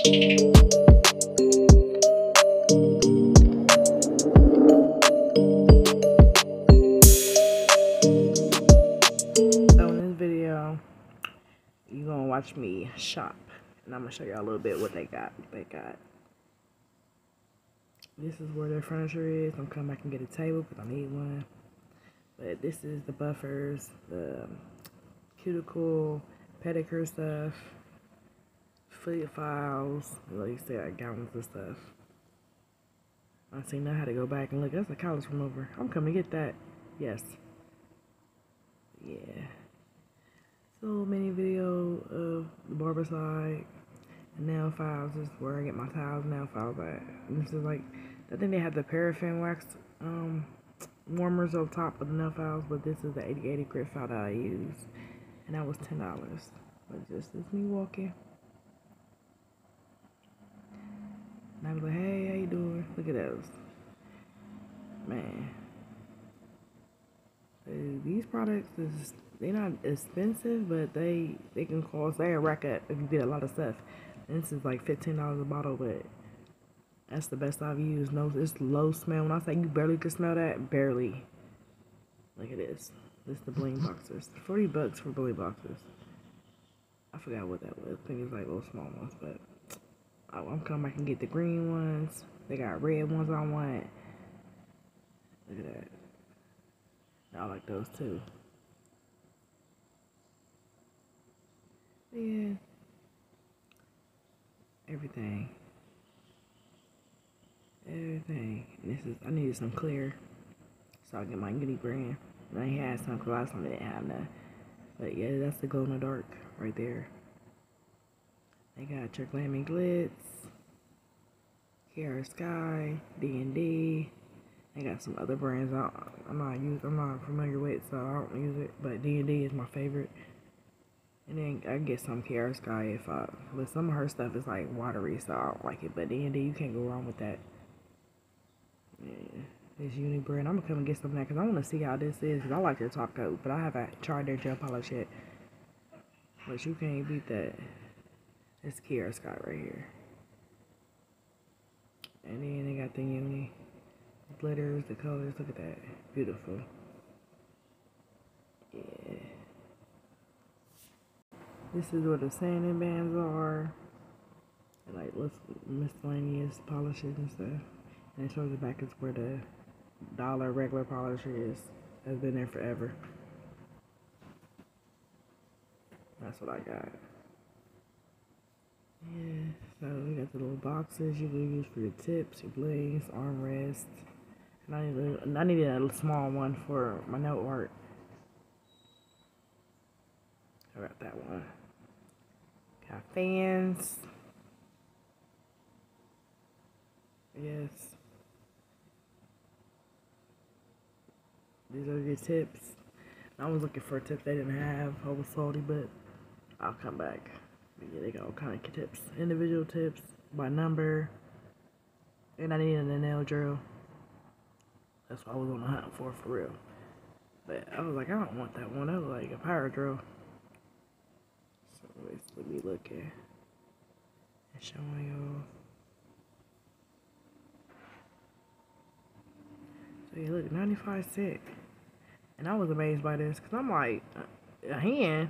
So in this video, you're gonna watch me shop, and I'm gonna show y'all a little bit what they got. This is where their furniture is. I'm coming back and get a table because I need one. But this is the buffers, the cuticle, pedicure stuff, foot files, like you said, gowns and stuff. I see now how to go back and look. That's a callus remover. I'm coming to get that. Yes. Yeah. So many video of the barber side. And nail files is where I get my tiles nail files at. And this is like, I think they have the paraffin wax warmers on top of the nail files, but this is the 8080 grit file that I use. And that was $10. But just as me walking. And I was like, hey, how you doing? Look at those. Man. These products they're not expensive, but they can cost, they rack up if you get a lot of stuff. And this is like $15 a bottle, but that's the best I've used. No, it's low smell. When I say you barely can smell that, barely. Look at this. This is the bling boxers. $40 for bling boxers. I forgot what that was. I think it's like little small ones, but I'm coming back and get the green ones. They got red ones I want. Look at that. I like those too. Yeah. Everything. This is, I needed some clear, so I get my Goody brand. And I had some because last time I didn't have none. But yeah, that's the glow in the dark right there. They got your Glammy Glitz, Kiara Sky, D&D. They got some other brands I'm not familiar with, so I don't use it. But D&D is my favorite. And then I get some Kiara Sky but some of her stuff is like watery, so I don't like it. But D&D, you can't go wrong with that. Yeah, this uni brand. I'm gonna come and get some of that because I want to see how this is. Cause I like their top coat, but I haven't tried their gel polish yet. But you can't beat that. It's Kiara Sky right here. And then they got the uni glitters, the colors. Look at that, beautiful. Yeah. This is where the sanding bands are. And like miscellaneous polishes and stuff. And it shows the back is where the dollar regular polisher is. Has been there forever. That's what I got. Yeah, so we got the little boxes you can use for your tips, your blings, armrests. And I needed a small one for my note art. I got that one. Got fans. Yes. These are your tips. I was looking for a tip they didn't have. I was salty, but I'll come back. But yeah, they got all kind of tips. Individual tips by number. And I needed a nail drill. That's what I was on the hunt for real. But I was like, I don't want that one. I was like a power drill. So let me look at and showing y'all. So yeah, look, 95 cents. And I was amazed by this because I'm like, a hand,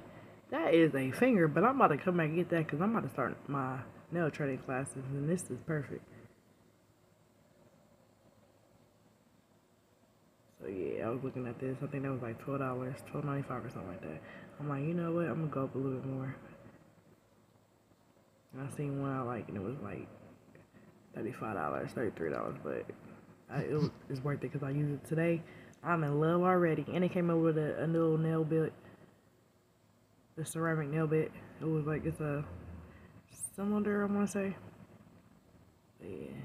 that is a finger, but I'm about to come back and get that because I'm about to start my nail training classes, and this is perfect. So yeah, I was looking at this. I think that was like $12, $12.95 or something like that. I'm like, you know what? I'm gonna go up a little bit more. And I seen one I like, and it was like $35, $33, but it's worth it because I used it today. I'm in love already, and it came up with a little nail bit, the ceramic nail bit. It was like, it's a cylinder, I want to say. But yeah.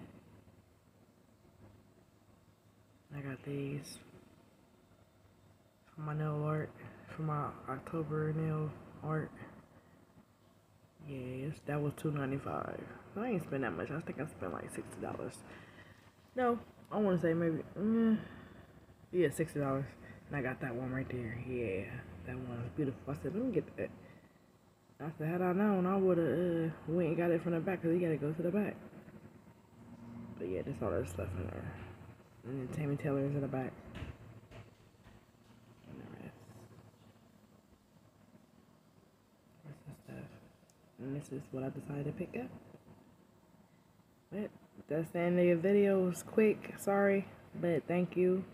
I got these for my nail art, for my October nail art. Yes, that was $2.95. I ain't spend that much. I think I spent like $60. No, I want to say maybe, yeah, $60. And I got that one right there. Yeah, that one was beautiful. I said, let me get that. I said, had I known, I would have went and got it from the back because you got to go to the back. But yeah, there's all that stuff in there. And then Tammy Taylor's in the back. And the rest. That's the stuff. And this is what I decided to pick up. But that's the end of the video. It was quick. Sorry. But thank you.